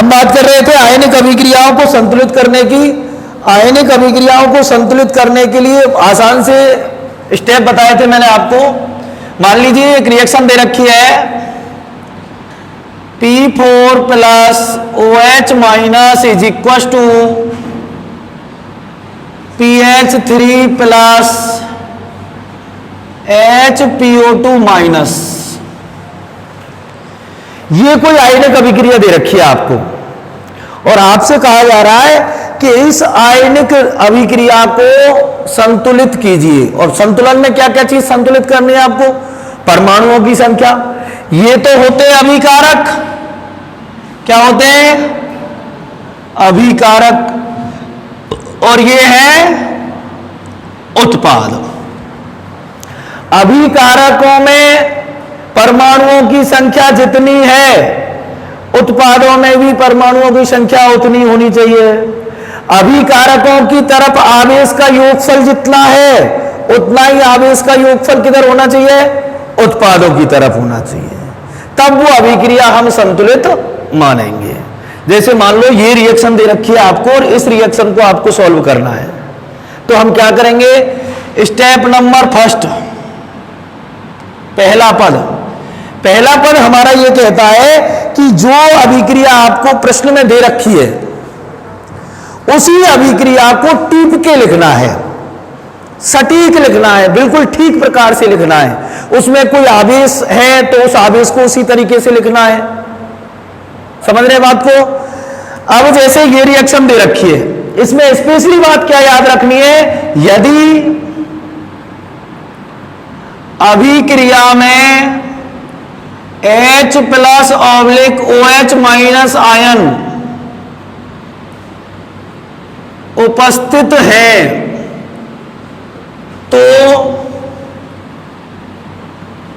हम बात कर रहे थे आयनिक अभिक्रियाओं को संतुलित करने की। आयनिक अभिक्रियाओं को संतुलित करने के लिए आसान से स्टेप बताए थे मैंने आपको। मान लीजिए एक रिएक्शन दे रखी है, P4 plus OH minus is equal to PH3 plus HPO2 minus. ये कोई आयनिक अभिक्रिया दे रखी है आपको, और आपसे कहा जा रहा है कि इस आयनिक अभिक्रिया को संतुलित कीजिए। और संतुलन में क्या क्या चीज संतुलित करनी है आपको? परमाणुओं की संख्या। ये तो होते हैं अभिकारक। क्या होते हैं? अभिकारक। और ये है उत्पाद। अभिकारकों में परमाणुओं की संख्या जितनी है, उत्पादों में भी परमाणुओं की संख्या उतनी होनी चाहिए। अभिकारकों की तरफ आवेश का योगफल जितना है, उतना ही आवेश का योगफल किधर होना चाहिए? उत्पादों की तरफ होना चाहिए। तब वो अभिक्रिया हम संतुलित मानेंगे। जैसे मान लो ये रिएक्शन दे रखी है आपको, और इस रिएक्शन को आपको सॉल्व करना है, तो हम क्या करेंगे? स्टेप नंबर फर्स्ट, पहला पद हमारा ये कहता है कि जो अभिक्रिया आपको प्रश्न में दे रखी है, उसी अभिक्रिया को टीप के लिखना है, सटीक लिखना है, बिल्कुल ठीक प्रकार से लिखना है। उसमें कोई आवेश है तो उस आवेश को उसी तरीके से लिखना है। समझ रहे बात को? अब जैसे ये रिएक्शन दे रखी है, इसमें स्पेशली बात क्या याद रखनी है? यदि अभिक्रिया में H plus oblique OH minus ion उपस्थित है तो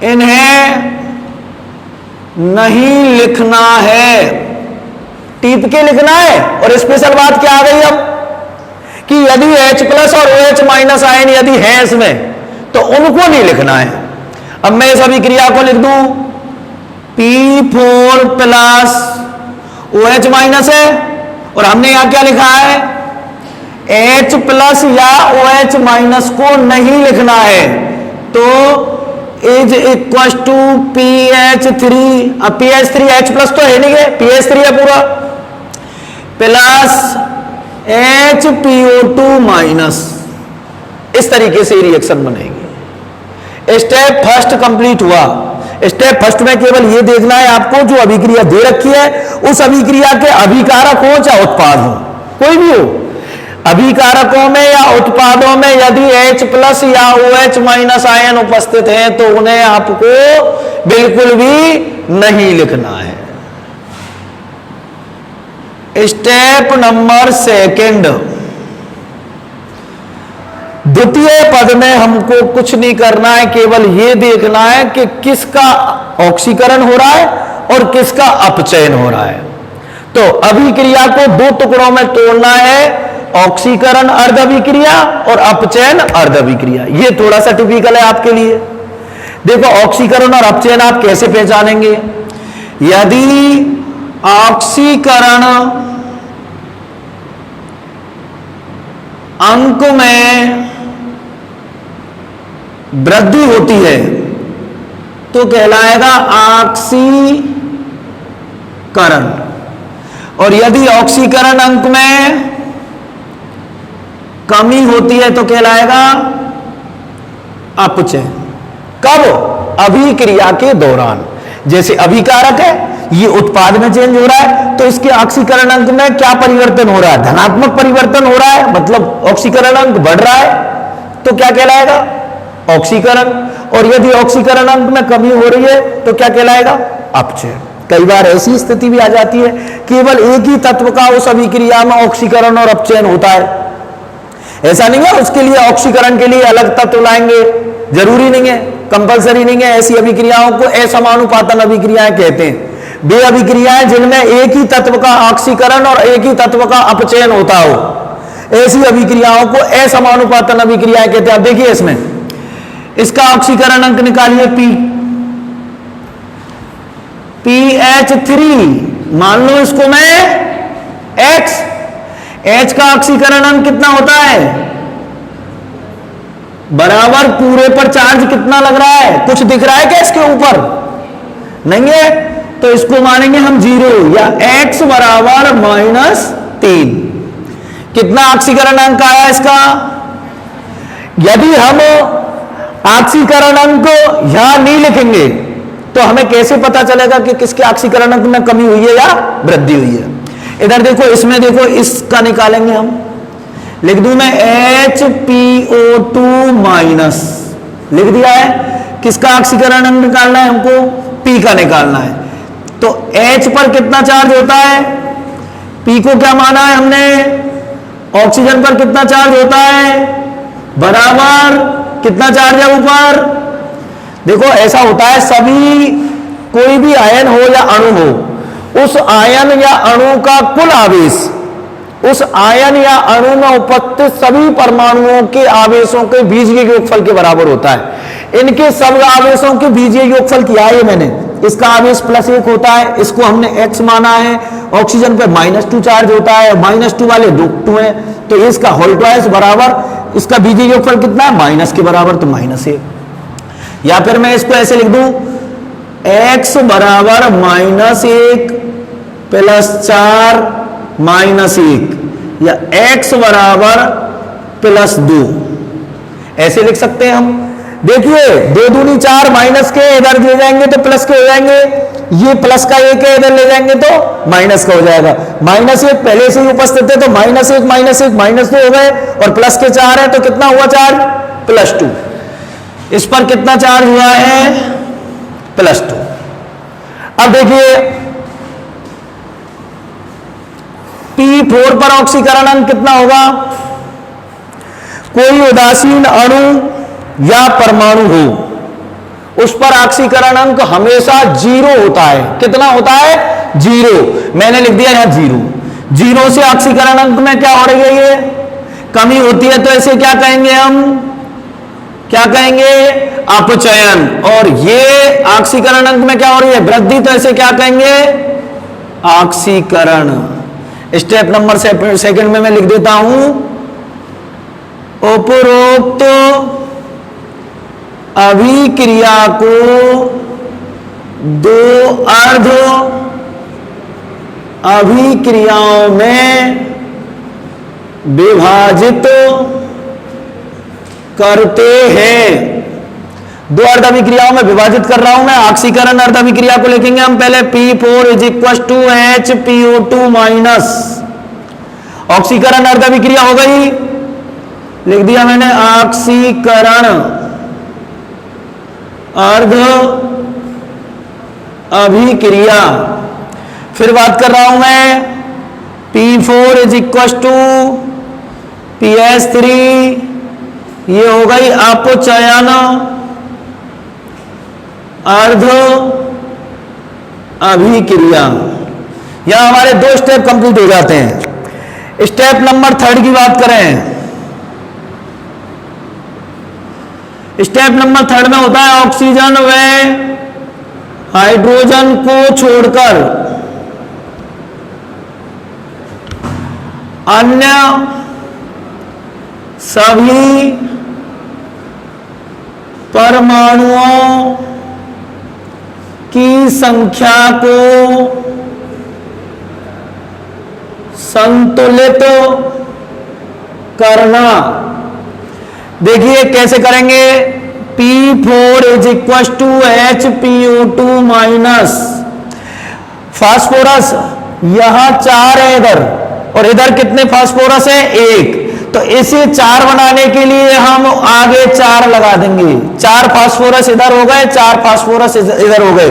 इन्हें नहीं लिखना है, टीप के लिखना है। और स्पेशल बात क्या आ गई अब कि यदि H प्लस और OH माइनस आयन यदि है इसमें, तो उनको नहीं लिखना है। अब मैं इस अभिक्रिया को लिख दूं, P4 प्लस OH माइनस है, और हमने यहां क्या लिखा है? H प्लस या OH माइनस को नहीं लिखना है, तो इज इक्वल टू PH3। अब PH3 H प्लस तो है नहीं है, PH3 है पूरा, प्लस HPO2 माइनस। इस तरीके से रिएक्शन बनेगी। स्टेप फर्स्ट कंप्लीट हुआ। स्टेप फर्स्ट में केवल ये देखना है आपको, जो अभिक्रिया दे रखी है उस अभिक्रिया के अभिकारक हो चाहे उत्पाद हो, कोई भी हो, अभिकारकों में या उत्पादों में यदि H प्लस या OH माइनस आयन उपस्थित हैं तो उन्हें आपको बिल्कुल भी नहीं लिखना है। स्टेप नंबर सेकंड, द्वितीय पद में हमको कुछ नहीं करना है, केवल यह देखना है कि किसका ऑक्सीकरण हो रहा है और किसका अपचयन हो रहा है। तो अभिक्रिया को दो टुकड़ों में तोड़ना है, ऑक्सीकरण अर्ध अभिक्रिया और अपचयन अर्ध अभिक्रिया। ये थोड़ा सा टिपिकल है आपके लिए। देखो ऑक्सीकरण और अपचयन आप कैसे पहचानेंगे? यदि ऑक्सीकरण अंक में वृद्धि होती है तो कहलाएगा ऑक्सीकरण, और यदि ऑक्सीकरण अंक में कमी होती है तो कहलाएगा अपचयन। कब? अभिक्रिया के दौरान। जैसे अभिकारक है, ये उत्पाद में चेंज हो रहा है, तो इसके ऑक्सीकरण अंक में क्या परिवर्तन हो रहा है? धनात्मक परिवर्तन हो रहा है, मतलब ऑक्सीकरण अंक बढ़ रहा है, तो क्या कहलाएगा? ऑक्सीकरण। और यदि ऑक्सीकरण अंक में कमी हो रही है तो क्या कहलाएगा? अपचयन। कई बार ऐसी स्थिति भी आ जाती है केवल एक ही तत्व का उस अभिक्रिया में ऑक्सीकरण और अपचयन होता है। ऐसा नहीं है उसके लिए ऑक्सीकरण के लिए अलग तत्व लाएंगे, जरूरी नहीं है, कंपलसरी नहीं है। ऐसी अभिक्रियाओं को असमानुपातन अभिक्रियाएं कहते हैं। वे अभिक्रियाएं जिनमें एक ही तत्व का ऑक्सीकरण और एक ही तत्व का अपचयन होता हो, ऐसी अभिक्रियाओं को असमानुपातन अभिक्रियाएं कहते हैं। अब देखिए इसमें इसका ऑक्सीकरण अंक निकालिए P, PH3, मान लो इसको मैं X, H का ऑक्सीकरण अंक कितना होता है, बराबर पूरे पर चार्ज कितना लग रहा है, कुछ दिख रहा है क्या इसके ऊपर, नहीं है, तो इसको मानेंगे हम 0 या X बराबर -3। कितना ऑक्सीकरण अंक आया इसका, यदि हम ऑक्सीकरण अंक यहां नहीं लिखेंगे तो हमें कैसे पता चलेगा कि किसके ऑक्सीकरण अंक में कमी हुई है या वृद्धि हुई है। इधर देखो, इसमें देखो, इसका निकालेंगे हम, लिख दूं मैं HPO2 माइनस, लिख दिया है। किसका ऑक्सीकरण अंक निकालना है हमको, P का निकालना है। तो H पर कितना चार्ज होता है, P को क्या माना है हमने, ऑक्सीजन पर कितना चार्ज होता है, बराबर कितना चार्ज है ऊपर। देखो ऐसा होता है, सभी कोई भी आयन हो या अणु हो, उस आयन या अणु का कुल आवेश उस आयन या अणु में उपस्थित सभी परमाणुओं के आवेशों के बीजीय योगफल के बराबर होता है। इनके सब आवेशों के बीजीय योगफल किया है मैंने, इसका आवेश +1 होता है, इसको हमने x माना है। ऑक्सीजन पे -2 चार्ज होता है, -2 वाले 2 है, तो इसका होल ट्वाइस बराबर इसका बीजीय योगफल कितना है, माइनस के बराबर, तो -1। या फिर मैं इसको ऐसे लिख दूं, x बराबर -1 +4 -1, या x बराबर +2, ऐसे लिख सकते हैं हम। देखिए 2 दूनी 4, माइनस के इधर ले जाएंगे तो प्लस के हो जाएंगे, ये प्लस का 1 है, इधर ले जाएंगे तो माइनस का हो जाएगा। -1 पहले से ही उपस्थित है तो -1 -2 हो गए, और प्लस के 4 है तो कितना हुआ चार्ज, +2। इस पर कितना चार्ज हुआ है, +2। अब देखिए P4 पर ऑक्सीकरण अंक कितना होगा, कोई उदासीन अणु या परमाणु हो उस पर ऑक्सीकरण अंक हमेशा 0 होता है। कितना होता है, 0। मैंने लिख दिया यहां 0। 0 से ऑक्सीकरण अंक में क्या हो रही है, ये कमी होती है, तो ऐसे क्या कहेंगे हम, क्या कहेंगे, अपचयन। और ये ऑक्सीकरण अंक में क्या हो रही है, वृद्धि, तो ऐसे क्या कहेंगे, ऑक्सीकरण। स्टेप नंबर 2 में मैं लिख देता हूं, उपरोक्त अभिक्रिया को 2 अर्ध अभिक्रियाओं में विभाजित करते हैं। 2 अर्ध अभिक्रियाओं में विभाजित कर रहा हूं मैं। ऑक्सीकरण अर्ध अभिक्रिया को लिखेंगे हम पहले, P4 = HPO2 माइनस, ऑक्सीकरण अर्ध अभिक्रिया हो गई, लिख दिया मैंने ऑक्सीकरण अर्ध अभिक्रिया। फिर बात कर रहा हूं मैं, P4 = PH3, ये हो गई अपचयन अर्ध अभिक्रिया। यहां हमारे 2 स्टेप कंप्लीट हो जाते हैं। स्टेप नंबर 3 की बात करें, स्टेप नंबर 3 में होता है ऑक्सीजन व हाइड्रोजन को छोड़कर अन्य सभी परमाणुओं की संख्या को संतुलित करना। देखिए कैसे करेंगे, P4 = HPO2 माइनस, फास्फोरस यहां 4 है इधर, और इधर कितने फास्फोरस है, 1, तो इसे 4 बनाने के लिए हम आगे 4 लगा देंगे। 4 फास्फोरस इधर हो गए, 4 फास्फोरस इधर हो गए।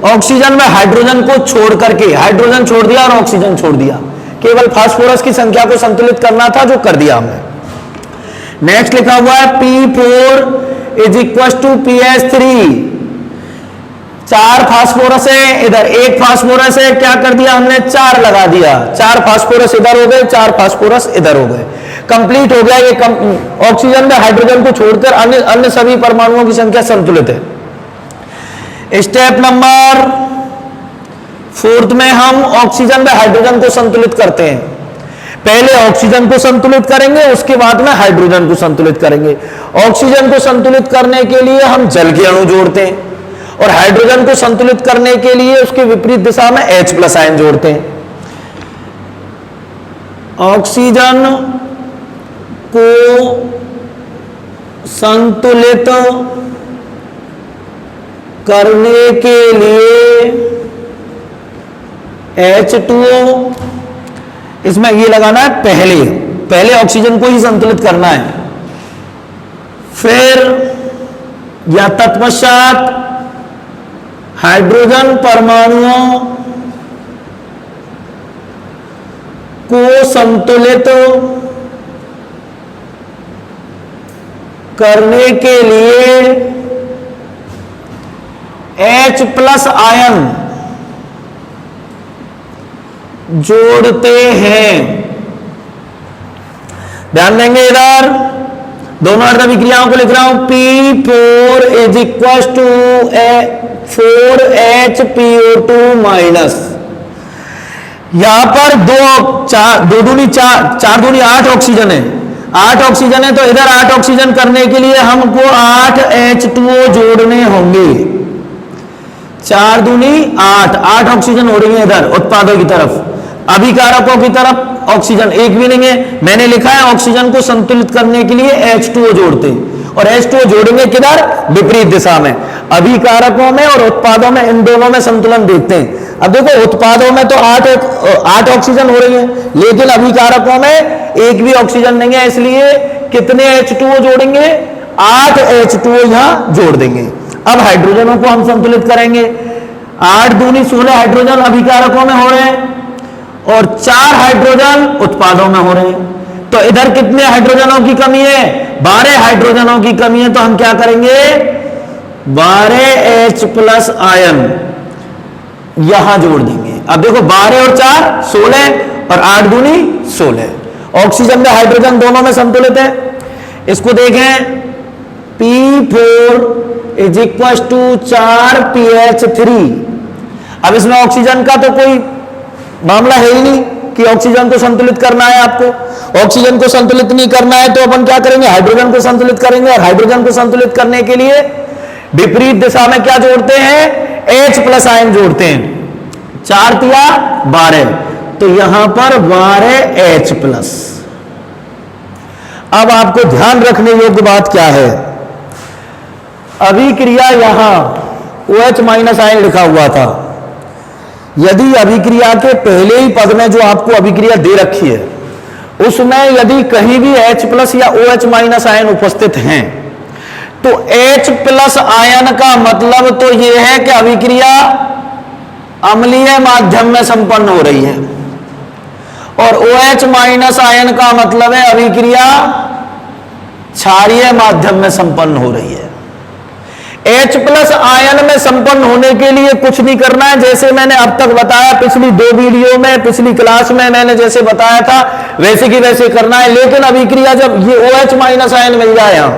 ऑक्सीजन में हाइड्रोजन को छोड़ करके, हाइड्रोजन छोड़ दिया और ऑक्सीजन छोड़ दिया, केवल फास्फोरस की संख्या को संतुलित करना था, जो कर दिया हमने। नेक्स्ट लिखा हुआ है P4 = PH3, 4 फास्फोरस है इधर, 1 फास्फोरस है, क्या कर दिया हमने, 4 लगा दिया। 4 फास्फोरस इधर हो गए, 4 फास्फोरस इधर हो गए, कंप्लीट हो गया ये। ऑक्सीजन में हाइड्रोजन को छोड़कर अन्य सभी परमाणुओं की संख्या संतुलित है। स्टेप नंबर फोर्थ में हम ऑक्सीजन में हाइड्रोजन को संतुलित करते हैं। पहले ऑक्सीजन को संतुलित करेंगे, उसके बाद में हाइड्रोजन को संतुलित करेंगे। ऑक्सीजन को संतुलित करने के लिए हम जल के अणु जोड़ते हैं, और हाइड्रोजन को संतुलित करने के लिए उसके विपरीत दिशा में H+ आयन जोड़ते हैं। ऑक्सीजन को संतुलित करने के लिए H2O, इसमें ये लगाना है पहले ऑक्सीजन को ही संतुलित करना है, फिर या तत्पश्चात हाइड्रोजन परमाणुओं को संतुलित करने के लिए H+ आयन जोड़ते हैं। ध्यान देंगे, इधर दोनों अर्ध अभिक्रियाओं को लिख रहा हूं। P4 = 4HPO2-। यहां पर दो दूनी चार दूनी 8 ऑक्सीजन है, 8 ऑक्सीजन है, तो इधर 8 ऑक्सीजन करने के लिए हमको 8 H2O जोड़ने होंगे। 4 दूनी 8 ऑक्सीजन हो रही है इधर उत्पादों की तरफ, अभिकारकों की तरफ ऑक्सीजन एक भी नहीं है। मैंने लिखा है ऑक्सीजन को संतुलित करने के लिए H2O जोड़ते हैं, और H2O जोड़ेंगे किधर? विपरीत दिशा में। अभिकारकों में और उत्पादों में, इन दोनों में संतुलन देखते हैं। अब देखो, उत्पादों में तो 8 ऑक्सीजन हो रही है, लेकिन अभिकारकों में एक भी ऑक्सीजन नहीं है, इसलिए कितने H2O जोड़ेंगे? 8 H2O यहां जोड़ देंगे। अब हाइड्रोजनों को हम संतुलित करेंगे। 8 दूनी 16 हाइड्रोजन अभिकारकों में हो रहे हैं, और 4 हाइड्रोजन उत्पादों में हो रहे हैं। तो इधर कितने हाइड्रोजनों की कमी है? 12 हाइड्रोजनों की कमी है। तो हम क्या करेंगे? 12 H+ आयन यहां जोड़ देंगे। अब देखो, 12 और 4 16, और 8 दूनी 16। ऑक्सीजन में हाइड्रोजन दोनों में संतुलित है। इसको देखें, P4 = 4pH3। अब इसमें ऑक्सीजन का तो कोई मामला है ही नहीं कि ऑक्सीजन को संतुलित करना है आपको। ऑक्सीजन को संतुलित नहीं करना है तो अपन क्या करेंगे? हाइड्रोजन को संतुलित करेंगे, और हाइड्रोजन को संतुलित करने के लिए विपरीत दिशा में क्या जोड़ते हैं? H+ आयन जोड़ते हैं। 4 तिया 12, तो यहां पर 12 H+। अब आपको ध्यान रखने योग्य बात क्या है? अभिक्रिया यहां OH- आयन लिखा हुआ था। यदि अभिक्रिया के पहले ही पद में जो आपको अभिक्रिया दे रखी है, उसमें यदि कहीं भी H+ या OH- आयन उपस्थित हैं, तो H+ आयन का मतलब तो यह है कि अभिक्रिया अम्लीय माध्यम में संपन्न हो रही है, और OH- आयन का मतलब है अभिक्रिया क्षारीय माध्यम में संपन्न हो रही है। H+ आयन में संपन्न होने के लिए कुछ नहीं करना है, जैसे मैंने अब तक बताया पिछली 2 वीडियो में, पिछली क्लास में मैंने जैसे बताया था, वैसे की वैसे करना है। लेकिन अभिक्रिया जब ये OH- आयन मिल जाए यहां,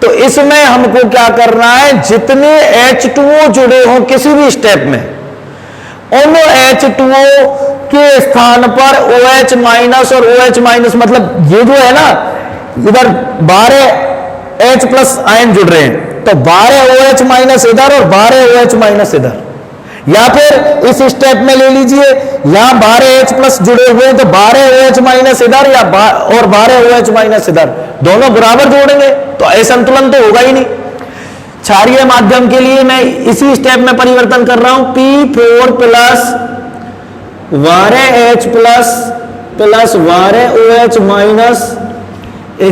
तो इसमें हमको क्या करना है? जितने H2O जुड़े हों किसी भी स्टेप में, उन H2O के स्थान पर OH- और OH- मतलब ये जो है ना, इधर 12 H+ आयन जुड़ रहे हैं, तो 12 OH- इधर और 12 OH- इधर, या फिर इस स्टेप में ले लीजिए, यहां 12 H+ जुड़े हुए हैं, तो 12 OH- इधर या और 12 OH- इधर, दोनों बराबर जोड़ेंगे तो असंतुलन तो होगा ही नहीं। क्षारीय माध्यम के लिए मैं इसी स्टेप में परिवर्तन कर रहा हूं। P4 + 12 H+ + 12 OH- =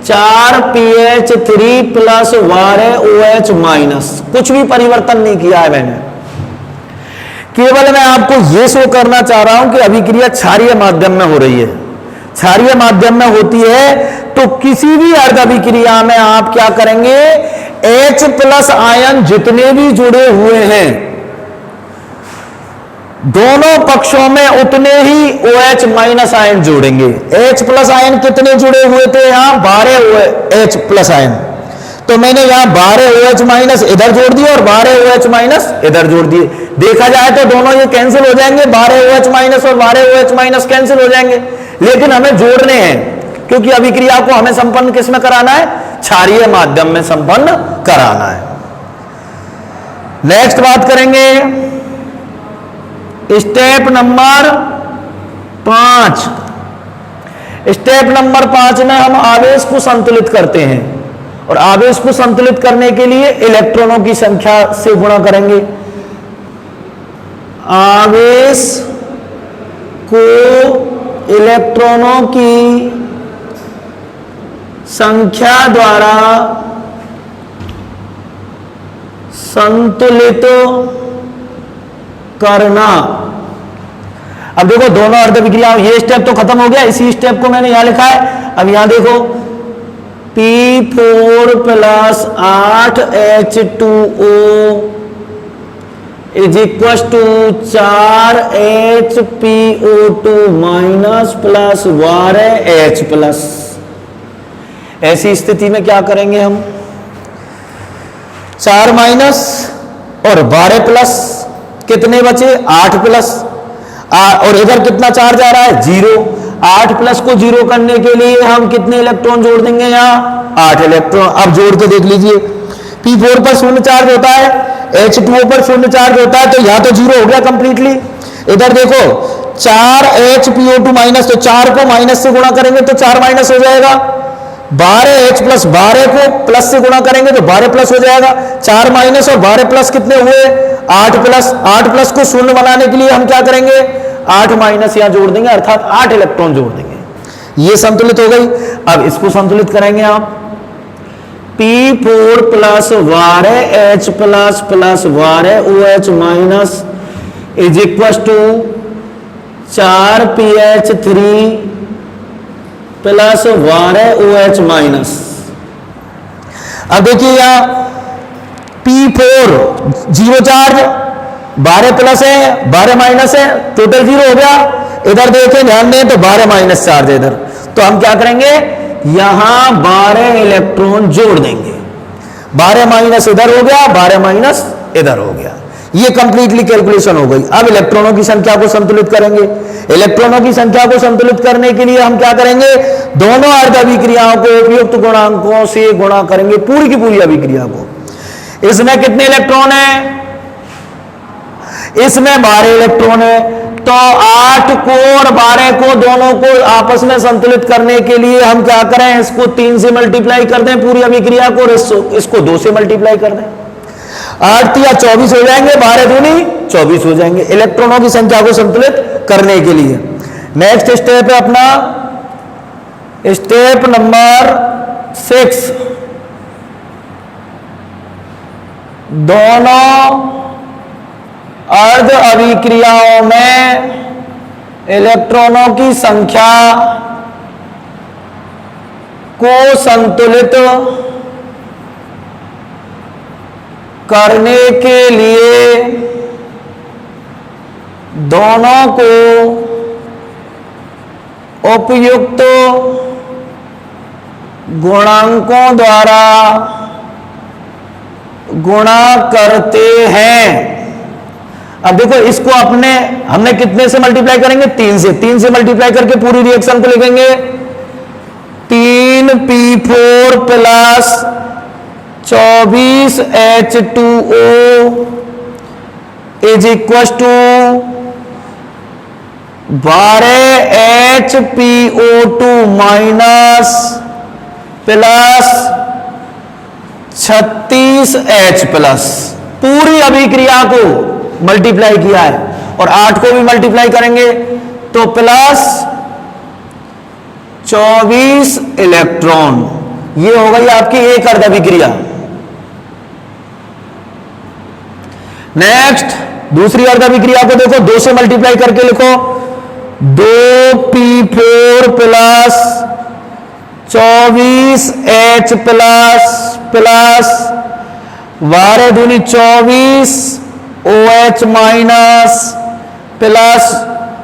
4pH3 + 12 OH-। कुछ भी परिवर्तन नहीं किया है मैंने, केवल मैं आपको यह शो करना चाह रहा हूं कि अभिक्रिया क्षारीय माध्यम में हो रही है। क्षारीय माध्यम में होती है तो किसी भी अर्ध अभिक्रिया में आप क्या करेंगे? H+ आयन जितने भी जुड़े हुए हैं, दोनों पक्षों में उतने ही OH- आयन जोड़ेंगे। H+ आयन कितने जुड़े हुए थे? यहां 12 H+ आयन, तो मैंने यहां 12 OH माइनस इधर जोड़ दिए और 12 OH माइनस इधर जोड़ दिए। देखा जाए तो दोनों ये कैंसिल हो जाएंगे, 12 OH माइनस और 12 OH माइनस कैंसिल हो जाएंगे, लेकिन हमें जोड़ने हैं क्योंकि अभिक्रिया को हमें संपन्न किस में कराना है, क्षारीय माध्यम में संपन्न कराना है। नेक्स्ट बात करेंगे स्टेप नंबर 5। स्टेप नंबर 5 में हम आवेश को संतुलित करते हैं और आवेश को संतुलित करने के लिए इलेक्ट्रॉनों की संख्या से गुणा करेंगे। आवेश को इलेक्ट्रॉनों की संख्या द्वारा संतुलित करना। अब देखो दोनों अर्ध विक्रियाओं, ये स्टेप तो खत्म हो गया, इसी स्टेप को मैंने यहां लिखा है। अब यहां देखो P4 plus 8H2O is equal to 4HPO2 minus plus 12H plus. ऐसी स्थिति में क्या करेंगे हम, 4 माइनस और 12 प्लस, कितने बचे 8 प्लस, और इधर कितना चार्ज आ रहा है 0। 8 प्लस को 0 करने के लिए हम कितने इलेक्ट्रॉन जोड़ देंगे, यहां 8 इलेक्ट्रॉन। अब जोड़ के देख लीजिए, P4 पर शून्य चार्ज होता है, H2O पर शून्य चार्ज होता है, तो यहां तो 0 हो गया कंप्लीटली। इधर देखो 4HPO2 माइनस, तो 4 को माइनस से गुणा करेंगे तो 4 माइनस हो जाएगा। 12H प्लस 12 को प्लस से गुणा करेंगे तो 12 प्लस हो जाएगा। 4 माइनस और 12 प्लस कितने हुए 8 प्लस। 8 प्लस को शून्य बनाने के लिए हम क्या करेंगे, 8 माइनस यहां जोड़ देंगे, अर्थात 8 इलेक्ट्रॉन जोड़ देंगे। ये संतुलित हो गई। अब इसको संतुलित करेंगे आप, P4 plus 12H plus plus 12OH minus is equal to 4PH3 plus 12OH minus. अब देखिए यहां P4 0 चार्ज, 12 प्लस है 12 माइनस है, टोटल 0 हो गया। इधर देखें ध्यान दें तो 12 माइनस चार्ज है इधर, तो हम क्या करेंगे, यहां 12 इलेक्ट्रॉन जोड़ देंगे। 12 माइनस इधर हो गया, 12 माइनस इधर हो गया। ये कंप्लीटली कैलकुलेशन हो गई। अब इलेक्ट्रॉनों की संख्या को संतुलित करेंगे। इलेक्ट्रॉनों की संख्या को संतुलित करने के लिए हम क्या करेंगे, दोनों अर्ध अभिक्रियाओं को उपयुक्त गुणांकों से गुणा करेंगे, पूरी की पूरी अभिक्रिया को। इसमें कितने इलेक्ट्रॉन है, इसमें 12 इलेक्ट्रॉन है, तो 8 को और 12 को दोनों को आपस में संतुलित करने के लिए हम क्या करें, इसको 3 से मल्टीप्लाई कर दें पूरी अभिक्रिया को, इसको 2 से मल्टीप्लाई कर दें। 8 या 24 हो जाएंगे, 12 दूनी 24 हो जाएंगे, इलेक्ट्रॉनों की संख्या को संतुलित करने के लिए। नेक्स्ट स्टेप है अपना स्टेप नंबर 6। दोनों अर्ध अभिक्रियाओं में इलेक्ट्रॉनों की संख्या को संतुलित करने के लिए दोनों को उपयुक्त गुणांकों द्वारा गुणा करते हैं। अब देखो इसको हमने कितने से मल्टीप्लाई करेंगे, 3 से। 3 से मल्टीप्लाई करके पूरी रिएक्शन को लिखेंगे, 3P4 plus 24H2O is equal to 12HPO2 minus plus 36H plus. पूरी अभिक्रिया को मल्टीप्लाई किया है और 8 को भी मल्टीप्लाई करेंगे तो प्लस 24 इलेक्ट्रॉन। ये हो गई आपकी एक अर्ध अभिक्रिया। नेक्स्ट दूसरी अर्ध अभिक्रिया को देखो, 2 से मल्टीप्लाई करके लिखो, 2P4 plus 24H plus plus 12 दूनी 24 OH minus plus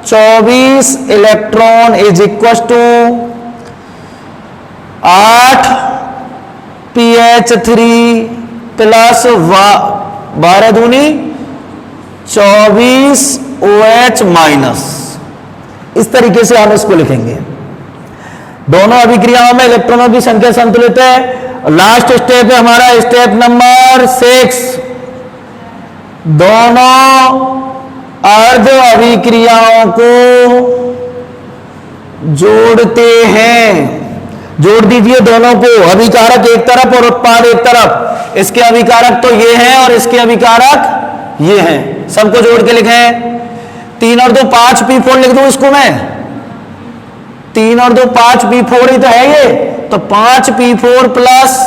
24 electron is equal to 8 PH3 plus 12 दूनी 24 OH माइनस। इस तरीके से हम इसको लिखेंगे। दोनों अभिक्रियाओं में इलेक्ट्रॉनों की संख्या संतुलित है। लास्ट स्टेप है हमारा स्टेप नंबर 6। दोनों अर्ध अभिक्रियाओं को जोड़ते हैं। जोड़ दीजिए दोनों को, अभिकारक एक तरफ और उत्पाद एक तरफ। इसके अभिकारक तो ये हैं और इसके अभिकारक ये हैं, सबको जोड़ के लिखें। 3 और 2 5 P4 लिख दूं इसको मैं। 3 और 2 5 P4 ही तो है ये, तो 5 P4 प्लस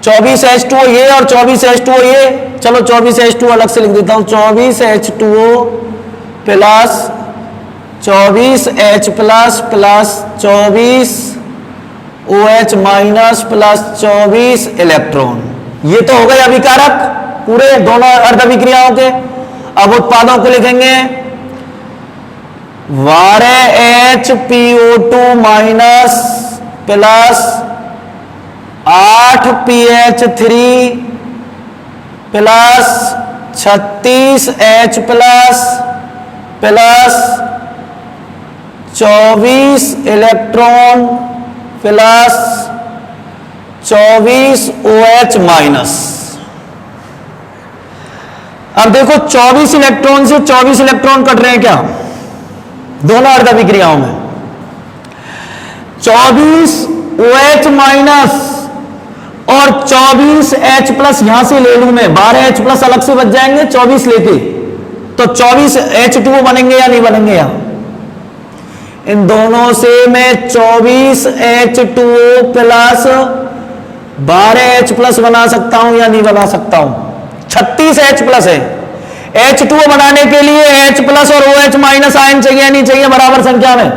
24 H2O ये और 24 H2O ये। चलो 24 H2O अलग से लिख देता हूं। 24 H2O plus 24 H plus plus 24 OH minus plus 24 electron. ये तो हो गए अभिकारक पूरे दोनों अर्ध अभिक्रियाओं के। अब उत्पादों को लिखेंगे। 12 HPO2 minus plus 8 PH3 plus 36 H plus plus 24 electron plus 24 OH minus. अब देखो 24 इलेक्ट्रॉन से 24 इलेक्ट्रॉन कट रहे हैं क्या दोनों अर्ध अभिक्रियाओं में। 24 OH माइनस और 24 H प्लस यहां से ले लूं मैं, 12 H प्लस अलग से बच जाएंगे 24 लेके, तो 24 H2O बनेंगे या नहीं बनेंगे यहां। इन दोनों से मैं 24 H2O प्लस 12 H प्लस बना सकता हूं या नहीं बना सकता हूं। 36 H प्लस है। H2O बनाने के लिए H प्लस और OH माइनस आयन चाहिए या नहीं चाहिए बराबर संख्या में।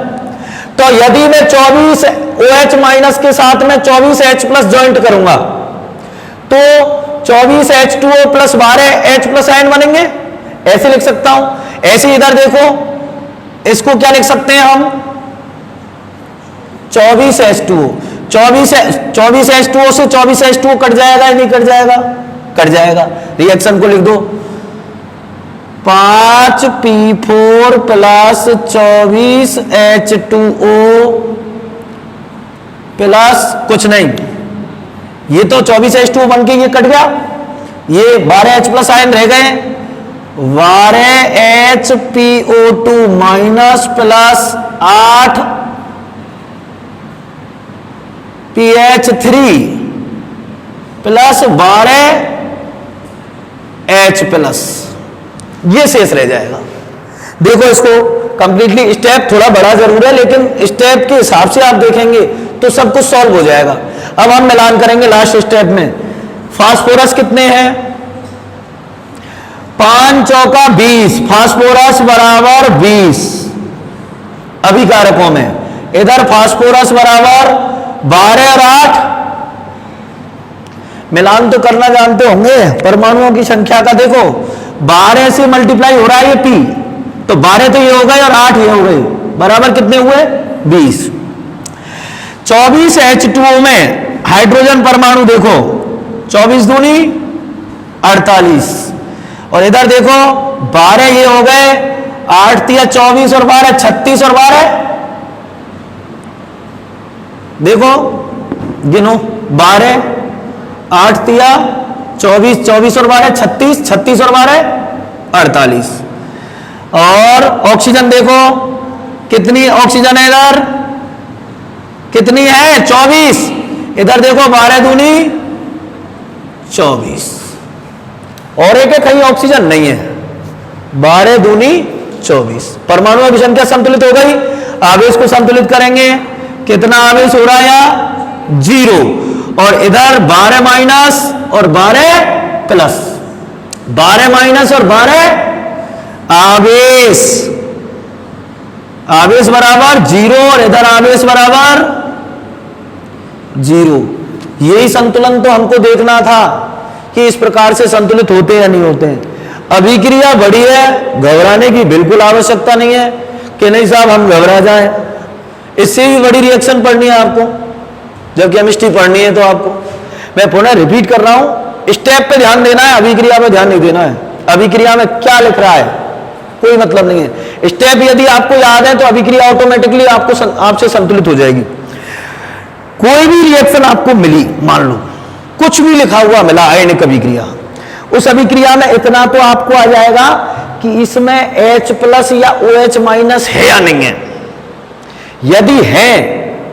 तो यदि मैं 24 OH माइनस के साथ में 24 H प्लस ज्वाइंट करूंगा तो 24 H2O plus 12 H plus ion बनेंगे। ऐसे लिख सकता हूं। ऐसे इधर देखो, इसको क्या लिख सकते हैं हम, 24 H2O। 24 H2O से 24 H2O कट जाएगा या नहीं कट जाएगा, कट जाएगा। रिएक्शन को लिख दो, 5 P4 प्लस 24 H2O प्लस कुछ नहीं, ये तो 24 H2O बन के ये कट गया, ये 12 H प्लस आयन रह गए। 12 HPO2 minus plus 8 PH3 plus 12 H plus, ये शेष रह जाएगा। देखो इसको कंप्लीटली, स्टेप थोड़ा बड़ा जरूर है लेकिन स्टेप के हिसाब से आप देखेंगे तो सब कुछ सॉल्व हो जाएगा। अब हम मिलान करेंगे लास्ट स्टेप में। फास्फोरस कितने हैं, 5 चौका 20, फास्फोरस बराबर 20 अभिकारकों में। इधर फास्फोरस बराबर 12 और 8, मिलान तो करना जानते होंगे परमाणुओं की संख्या का। देखो 12 से मल्टीप्लाई हो रहा है ये P, तो 12 तो ये हो गए और 8 ये हो गए, बराबर कितने हुए 20। 24 H2O में हाइड्रोजन परमाणु देखो, 24 दूनी 48, और इधर देखो 12 ये हो गए, 8 तिया 24 और 12 36 और 12 देखो गिनो, 12 8 तिया 24, 24 और 12 36, 36 और 12 48। और ऑक्सीजन देखो कितनी ऑक्सीजन है, इधर कितनी है 24, इधर देखो 12 दूनी 24, और एक है कहीं ऑक्सीजन नहीं है, 12 दूनी 24। परमाणुओं की संख्या संतुलित हो गई। आवेश को संतुलित करेंगे, कितना आवेश हो रहा है यहाँ 0, और इधर 12 माइनस और 12 प्लस, 12 माइनस और 12 आवेश, आवेश बराबर 0 और इधर आवेश बराबर 0। यही संतुलन तो हमको देखना था कि इस प्रकार से संतुलित होते या नहीं होते हैं। अभिक्रिया बड़ी है, घबराने की बिल्कुल आवश्यकता नहीं है कि नहीं साहब हम घबरा जाएं। इससे भी बड़ी रिएक्शन पढ़नी है आपको, जब केमिस्ट्री पढ़नी है तो आपको मैं पुनः रिपीट कर रहा हूं, स्टेप पे ध्यान देना है, अभिक्रिया में ध्यान नहीं देना है। अभिक्रिया में क्या लिख रहा है कोई मतलब नहीं है। स्टेप यदि आपको याद है तो अभिक्रिया ऑटोमेटिकली आपसे संतुलित हो जाएगी। कोई भी रिएक्शन आपको मिली, मान लो कुछ भी लिखा हुआ मिला आयनिक अभिक्रिया, उस अभिक्रिया में इतना तो आपको आ जाएगा कि इसमें H प्लस या OH माइनस है या नहीं है। यदि है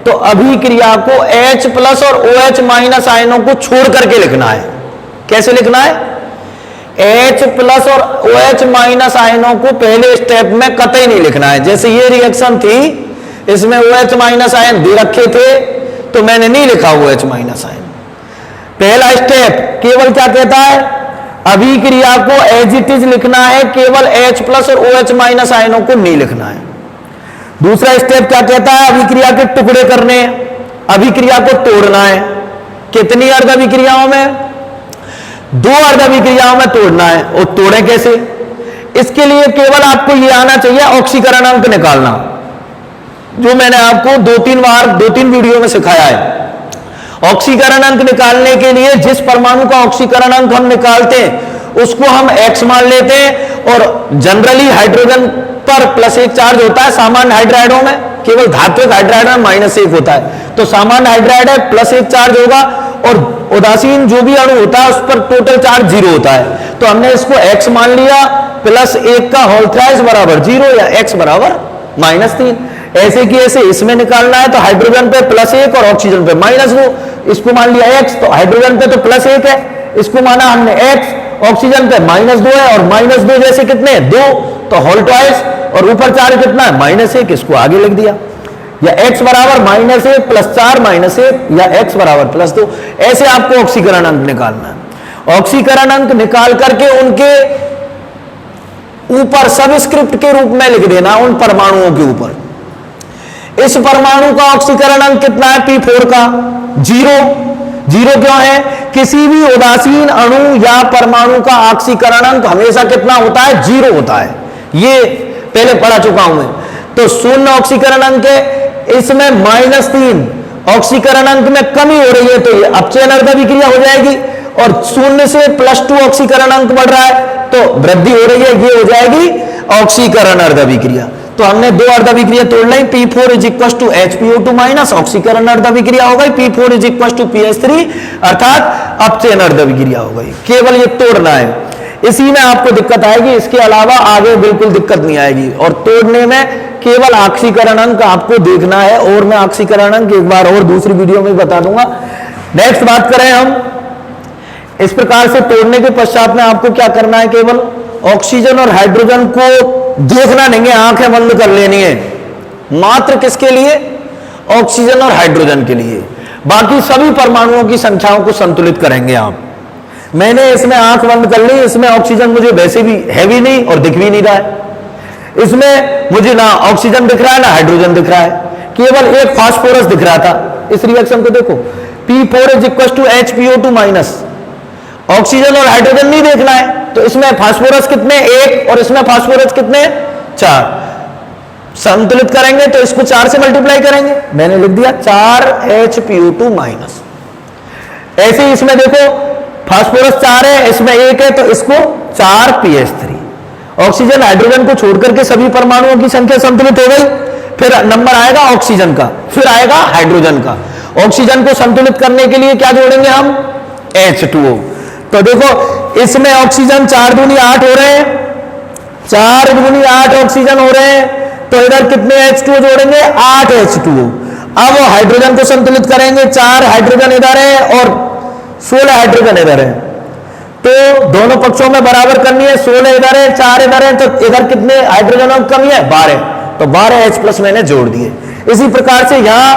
तो अभिक्रिया को H प्लस और OH माइनस आयनों को छोड़ करके लिखना है। कैसे लिखना है? H प्लस और OH माइनस आयनों को पहले स्टेप में कतई नहीं लिखना है। जैसे ये रिएक्शन थी, इसमें OH माइनस आयन दे रखे थे तो मैंने नहीं लिखा OH माइनस आयन। पहला स्टेप केवल क्या कहता है? अभिक्रिया को एज इट इज लिखना है, केवल H प्लस और OH माइनस आयनों को नहीं लिखना है। दूसरा स्टेप क्या कहता है? अभिक्रिया के टुकड़े करने, अभिक्रिया को तोड़ना है। कितनी अर्ध अभिक्रियाओं में? 2 अर्ध अभिक्रियाओं में तोड़ना है। और तोड़े कैसे? इसके लिए केवल आपको यह आना चाहिए ऑक्सीकरण अंक निकालना, जो मैंने आपको 2-3 वीडियो में सिखाया है। ऑक्सीकरण अंक निकालने के लिए जिस परमाणु का ऑक्सीकरण अंक हम निकालते हैं उसको हम X मान लेते हैं। और जनरली हाइड्रोजन पर +1 चार्ज होता है, सामान्य हाइड्राइडों में, केवल धात्विक हाइड्राइड में -1 होता है। तो सामान्य हाइड्राइड है +1 चार्ज होगा, और उदासीन जो भी अणु होता है उस पर टोटल चार्ज 0 होता है। तो हमने इसको X मान लिया, +1 का होल थ्राइस बराबर 0 या X बराबर -3। ऐसे कि ऐसे इसमें निकालना है तो हाइड्रोजन पे +1 और ऑक्सीजन पे -2, इसको मान लिया X, तो हाइड्रोजन पे तो +1 है, इसको माना हमने X, ऑक्सीजन पे -2 है, और -2 जैसे कितने हैं? 2, तो होल ट्वाइस, और ऊपर चार्ज कितना है? -1, इसको आगे लिख दिया। या X बराबर -1 + 4 -1, या X बराबर +2। ऐसे आपको ऑक्सीकरण अंक निकालना है। ऑक्सीकरण अंक निकाल करके उनके ऊपर सबस्क्रिप्ट के रूप में लिख देना उन परमाणुओं के ऊपर। इस परमाणु का ऑक्सीकरण अंक कितना है? P4 का 0 क्यों है? किसी भी उदासीन अणु या परमाणु का ऑक्सीकरण अंक हमेशा कितना होता है? 0 होता है। ये पहले पढ़ा चुका हूं मैं। तो 0 ऑक्सीकरण अंक है, इसमें -3 ऑक्सीकरण अंक में कमी हो रही है तो ये अपचयन अर्ध अभिक्रिया हो जाएगी, और 0 से +2 ऑक्सीकरण अंक बढ़ रहा है तो वृद्धि हो रही है, ये हो जाएगी ऑक्सीकरण अर्ध अभिक्रिया। तो हमने 2 अर्ध अभिक्रिया तोड़ ली। P4 = HPO2- ऑक्सीकरण अर्ध अभिक्रिया हो गई, P4 = PS3 अर्थात अपचयन अर्ध अभिक्रिया हो गई। केवल ये तोड़ना है, इसी में आपको दिक्कत आएगी, इसके अलावा आगे बिल्कुल दिक्कत नहीं आएगी। और तोड़ने में केवल ऑक्सीकरण अंक आपको देखना है, और मैं ऑक्सीकरण अंक एक बार और दूसरी वीडियो में बता दूंगा। नेक्स्ट बात करें हम, इस प्रकार से तोड़ने के पश्चात में आपको क्या करना है? केवल ऑक्सीजन और हाइड्रोजन को देखना नहीं है, आंखें बंद कर लेनी है। मात्र किसके लिए? ऑक्सीजन और हाइड्रोजन के लिए। बाकी सभी परमाणुओं की संख्याओं को संतुलित करेंगे आप। मैंने इसमें आंख बंद कर ली, इसमें ऑक्सीजन मुझे वैसे भी है भी नहीं और दिख भी नहीं रहा है। इसमें मुझे ना ऑक्सीजन दिख रहा है ना हाइड्रोजन दिख रहा है, केवल एक फास्फोरस दिख रहा था। इस रिएक्शन को देखो, P4 = HPO2-। ऑक्सीजन और हाइड्रोजन नहीं देखना है, तो इसमें फास्फोरस कितने? 1, और इसमें फास्फोरस कितने? 4। संतुलित करेंगे तो इसको 4 से मल्टीप्लाई करेंगे, मैंने लिख दिया 4 HPO2-। ऐसे ही इसमें देखो, फास्फोरस 4 है, इसमें 1 है, तो इसको 4 PS3। ऑक्सीजन हाइड्रोजन को छोड़कर के सभी परमाणुओं की संख्या संतुलित हो गई। फिर नंबर आएगा ऑक्सीजन का, फिर आएगा हाइड्रोजन का। ऑक्सीजन को संतुलित करने के लिए क्या जोड़ेंगे हम? H2O। तो देखो, इसमें ऑक्सीजन 4 दूनी 8 हो रहे हैं, 4 दूनी 8 ऑक्सीजन हो रहे हैं, तो इधर कितने H2O जोड़ेंगे? 8 H2O। अब वो हाइड्रोजन को संतुलित करेंगे, 4 हाइड्रोजन इधर है और 16 हाइड्रोजन इधर है, तो दोनों पक्षों में बराबर करनी है। 16 इधर है, 4 इधर है, तो इधर कितने हाइड्रोजन की कमी है? 12, तो 12 H+ मैंने जोड़ दिए। इसी प्रकार से यहां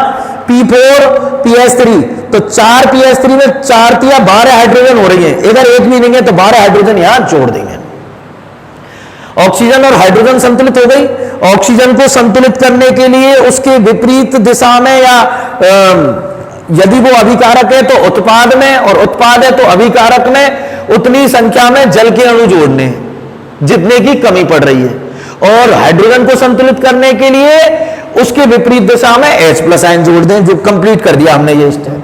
P4 PS3, तो 4 PS3 में 4 तिया 12 हाइड्रोजन हो रही है, इधर एक भी नहीं है, तो 12 हाइड्रोजन यहां जोड़ देंगे। ऑक्सीजन और हाइड्रोजन संतुलित हो गई। ऑक्सीजन को संतुलित करने के लिए उसके विपरीत दिशा में, या यदि वो अभिकारक है तो उत्पाद में, और उत्पाद है तो अभिकारक में उतनी संख्या में जल के अणु जोड़ने जितने की कमी पड़ रही है। और हाइड्रोजन को संतुलित करने के लिए उसके विपरीत दिशा में H+ आयन जोड़ दें। जो कंप्लीट कर दिया हमने ये स्टेप।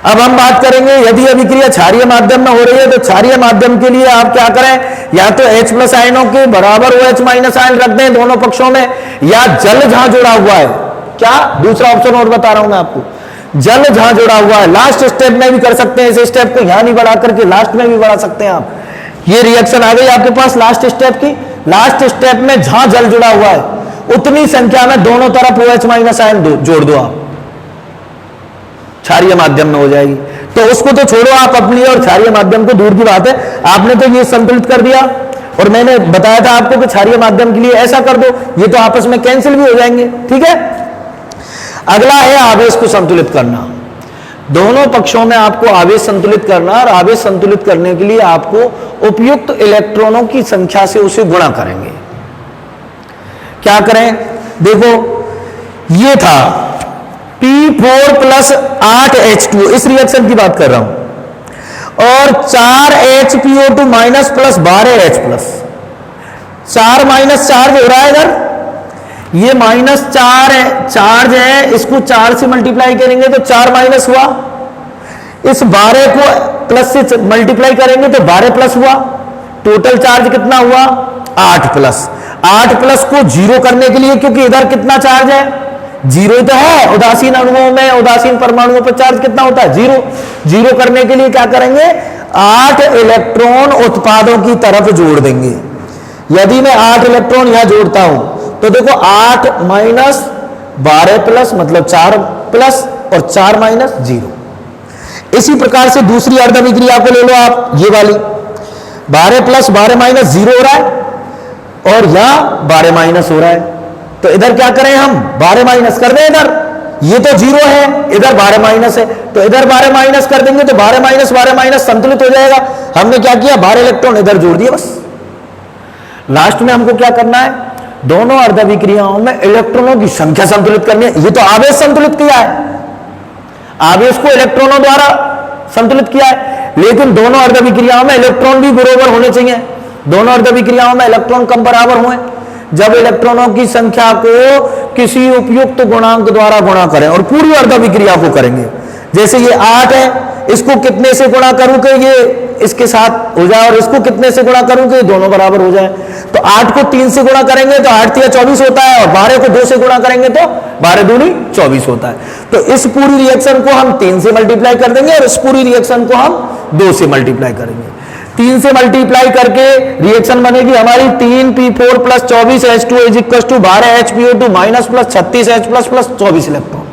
अब हम बात करेंगे यदि अभिक्रिया क्षारीय माध्यम में हो रही है तो क्षारीय माध्यम के लिए आप क्या करें, या तो H प्लस आयनों के बराबर OH माइनस आयन रख दें दोनों पक्षों में, या जल जहां जुड़ा हुआ है, क्या दूसरा ऑप्शन और बता रहा हूं मैं आपको, जल जहां जुड़ा हुआ है, लास्ट स्टेप में भी कर सकते हैं, इस स्टेप को यहां नहीं बढ़ा करके लास्ट में भी बढ़ा सकते हैं आप। ये रिएक्शन आ गई आपके पास लास्ट स्टेप की, लास्ट स्टेप में जहां जल जुड़ा हुआ है उतनी संख्या में दोनों तरफ OH माइनस आयन जोड़ दो आप, क्षारीय माध्यम में हो जाएगी। तो उसको तो छोड़ो आप अपनी और क्षारीय माध्यम को, दूर की बात है, आपने तो ये संतुलित कर दिया और मैंने बताया था आपको कि क्षारीय माध्यम के लिए ऐसा कर दो, ये तो आपस में कैंसिल भी हो जाएंगे, ठीक है। अगला है आवेश को संतुलित करना। दोनों पक्षों में आपको आवेश संतुलित करना, और आवेश संतुलित करने के लिए आपको उपयुक्त इलेक्ट्रॉनों की संख्या से उसे गुणा करेंगे। क्या करें, देखो ये था P4 प्लस 8H2, इस रिएक्शन की बात कर रहा हूं, और 4HPO2 minus plus 12H plus, 4 minus charge हो रहा है इधर, ये माइनस 4 है, चार्ज है, इसको 4 से मल्टीप्लाई करेंगे तो 4 माइनस हुआ, इस 12 को प्लस से मल्टीप्लाई करेंगे तो 12 प्लस हुआ, टोटल चार्ज कितना हुआ 8 प्लस। 8 प्लस को जीरो करने के लिए, क्योंकि इधर कितना चार्ज है, जीरो ही तो है, उदासीन अणुओं में, उदासीन परमाणुओं पर चार्ज कितना होता है, जीरो। जीरो करने के लिए क्या करेंगे, 8 इलेक्ट्रॉन उत्पादों की तरफ जोड़ देंगे। यदि मैं 8 इलेक्ट्रॉन यहां जोड़ता हूं तो देखो 8 माइनस 12 प्लस मतलब 4 प्लस और 4 माइनस 0। इसी प्रकार से दूसरी अर्ध अभिक्रिया को ले लो आप, ये वाली 12 प्लस 12 माइनस 0 हो रहा है और यहां 12 माइनस हो रहा है, तो इधर क्या करें हम 12 माइनस कर दें, इधर ये तो 0 है, इधर 12 माइनस है, तो इधर 12 माइनस कर देंगे तो 12 माइनस संतुलित हो जाएगा। हमने क्या किया, 12 इलेक्ट्रॉन इधर जोड़ दिए बस। लास्ट में हमको क्या करना है, दोनों अर्ध अभिक्रियाओं में इलेक्ट्रॉनों की संख्या संतुलित करनी है। ये तो आवेश संतुलित किया है, आवेश को इलेक्ट्रॉनों द्वारा संतुलित किया है, लेकिन दोनों अर्ध अभिक्रियाओं में इलेक्ट्रॉन भी बराबर होने चाहिए। दोनों अर्ध अभिक्रियाओं में इलेक्ट्रॉन कम बराबर हुए जब इलेक्ट्रॉनों की संख्या को किसी उपयुक्त गुणांक द्वारा गुणा करें, और पूरी अर्ध अभिक्रिया को करेंगे। जैसे ये 8 है, इसको कितने से गुणा करूं कि ये इसके साथ हो जाए, और इसको कितने से गुणा करूं कि दोनों बराबर हो जाए। तो 8 को 3 से गुणा करेंगे तो 8 3 24 होता है, और 12 को 2 से गुणा करेंगे तो 12 दूनी 24 होता है। तो इस पूरी रिएक्शन को हम 3 से मल्टीप्लाई कर देंगे और इस पूरी रिएक्शन को हम 2 से मल्टीप्लाई करेंगे। 3 से मल्टीप्लाई करके रिएक्शन बनेगी हमारी 3P4 plus 24H2 is equal to 12HPO2 minus plus 36H plus plus 24 electron,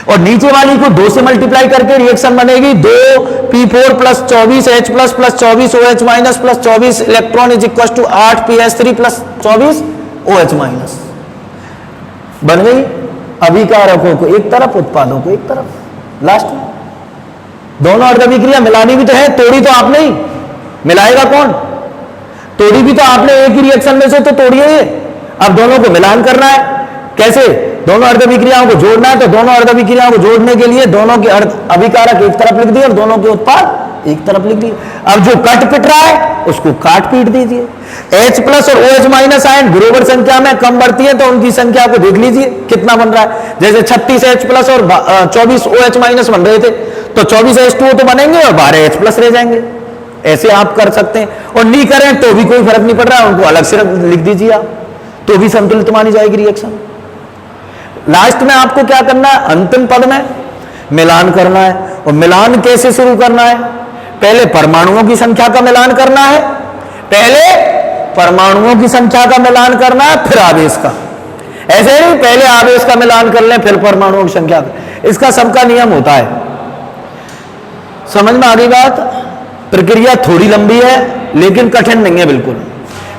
और नीचे वाली को 2 से मल्टीप्लाई करके रिएक्शन बनेगी 2P4 plus 24H plus plus 24OH minus plus 24 electron is equal to 8PS3 plus 24OH minus. बन गई अभिकारकों को एक तरफ, उत्पादों को एक तरफ। लास्ट में दोनों अर्ध अभिक्रिया मिलानी भी तो है, तोड़ी तो आपने ही, मिलाएगा कौन, तोड़ी भी तो आपने, एक ही रिएक्शन में से तो तोड़ी है। अब दोनों को मिलान करना है, कैसे, दोनों अर्ध अभिक्रियाओं को जोड़ना है, तो दोनों अर्ध अभिक्रियाओं को जोड़ने के लिए दोनों के अर्ध अभिकारक एक तरफ लिख दिए और दोनों के उत्पाद एक तरफ लिख दिए। अब जो कट पिट रहा है उसको काट पीट दीजिए। H प्लस और OH माइनस आयन बराबर संख्या में कम बढ़ती है, तो उनकी संख्या को देख लीजिए कितना बन रहा है। जैसे 36H प्लस और 24OH माइनस बन रहे थे, तो 24H2O तो बनेंगे और 12H प्लस रह जाएंगे। ऐसे आप कर सकते हैं, और नहीं करें तो भी कोई फर्क नहीं पड़ रहा है, उनको अलग से लिख दीजिए आप, तो भी संतुलित मानी जाएगी रिएक्शन। लास्ट में आपको क्या करना है, अंतिम पद में मिलान करना है। और मिलान कैसे शुरू करना है, पहले परमाणुओं की संख्या का मिलान करना है, पहले परमाणुओं की संख्या का मिलान करना है, फिर आवेश का। ऐसे नहीं पहले आवेश का मिलान कर लें फिर परमाणुओं की संख्या का, इसका सबका नियम होता है। समझ में आ गई बात। प्रक्रिया थोड़ी लंबी है लेकिन कठिन नहीं है बिल्कुल।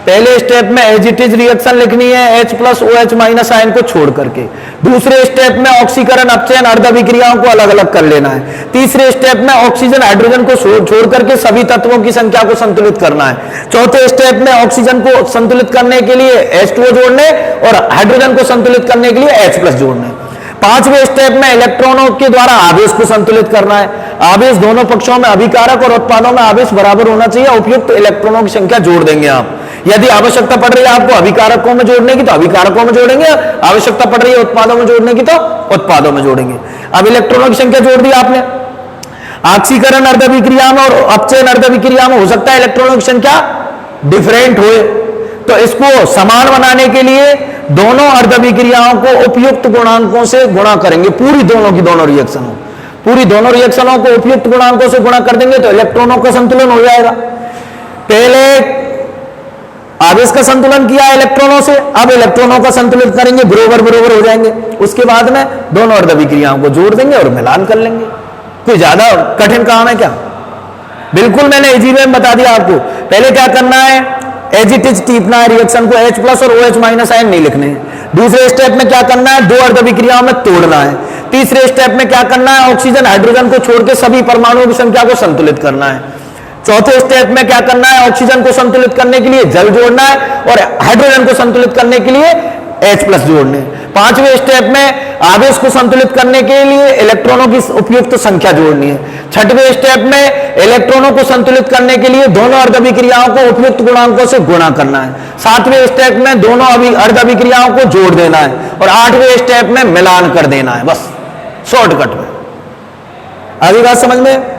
पहले स्टेप में एज इट इज रिएक्शन लिखनी है H plus OH minus ion को छोड़ करके। दूसरे स्टेप में ऑक्सीकरण अपचयन अर्ध अभिक्रियाओं को अलग अलग कर लेना है। तीसरे स्टेप में ऑक्सीजन हाइड्रोजन को छोड़ करके सभी तत्वों की संख्या को संतुलित करना है। चौथे स्टेप में ऑक्सीजन को संतुलित करने के लिए H2O जोड़ने और हाइड्रोजन को संतुलित करने के लिए H प्लस जोड़ने। पांचवें स्टेप में इलेक्ट्रॉनों के द्वारा आवेश को संतुलित करना है। आवेश दोनों पक्षों में अभिकारक और उत्पादों में आवेश बराबर होना चाहिए। उपयुक्त इलेक्ट्रॉनों की संख्या जोड़ देंगे आप। यदि आवश्यकता पड़ रही है आपको अभिकारकों में जोड़ने की तो अभिकारकों में जोड़ेंगे, आवश्यकता पड़ रही है उत्पादों में जोड़ने की तो उत्पादों में जोड़ेंगे। अब इलेक्ट्रॉनों की संख्या जोड़ दी आपने, ऑक्सीकरण अर्धविक्रिया में और अपचयन अर्धविक्रिया में हो सकता है इलेक्ट्रॉनों की संख्या डिफरेंट हुए, तो इसको समान बनाने के लिए दोनों अर्धविक्रियाओं को उपयुक्त गुणांकों से गुणा करेंगे। पूरी दोनों रिएक्शनों को उपयुक्त गुणांकों से गुणा कर देंगे तो इलेक्ट्रॉनों का संतुलन हो जाएगा। पहले आवेश का संतुलन किया इलेक्ट्रॉनों से, अब इलेक्ट्रॉनों का संतुलित करेंगे, बराबर हो जाएंगे। उसके बाद में दोनों अर्धविक्रियाओं को जोड़ देंगे और मिलान कर लेंगे। कोई ज्यादा कठिन काम है क्या? बिल्कुल मैंने इजी में बता दिया आपको। पहले क्या करना है, एज इट इज टीपना है रिएक्शन को, H प्लस और OH माइनस आयन नहीं लिखने हैं। दूसरे स्टेप में क्या करना है, दो अर्धविक्रियाओं में तोड़ना है। तीसरे स्टेप में क्या करना है, ऑक्सीजन हाइड्रोजन को छोड़ के सभी परमाणुओं की संख्या को संतुलित करना है। चौथे स्टेप में क्या करना है, ऑक्सीजन को संतुलित करने के लिए जल जोड़ना है और हाइड्रोजन को संतुलित करने के लिए H प्लस जोड़ने। पांचवें स्टेप में आवेश को संतुलित करने के लिए इलेक्ट्रॉनों की उपयुक्त संख्या जोड़नी है। छठवें स्टेप में इलेक्ट्रॉनों को संतुलित करने के लिए दोनों अर्धविक्रियाओं को उपयुक्त गुणांकों से गुणा करना है। सातवें स्टेप में दोनों अर्धविक्रियाओं को जोड़ देना है और आठवें स्टेप में मिलान कर देना है। बस शॉर्टकट में। आगे बात समझ में?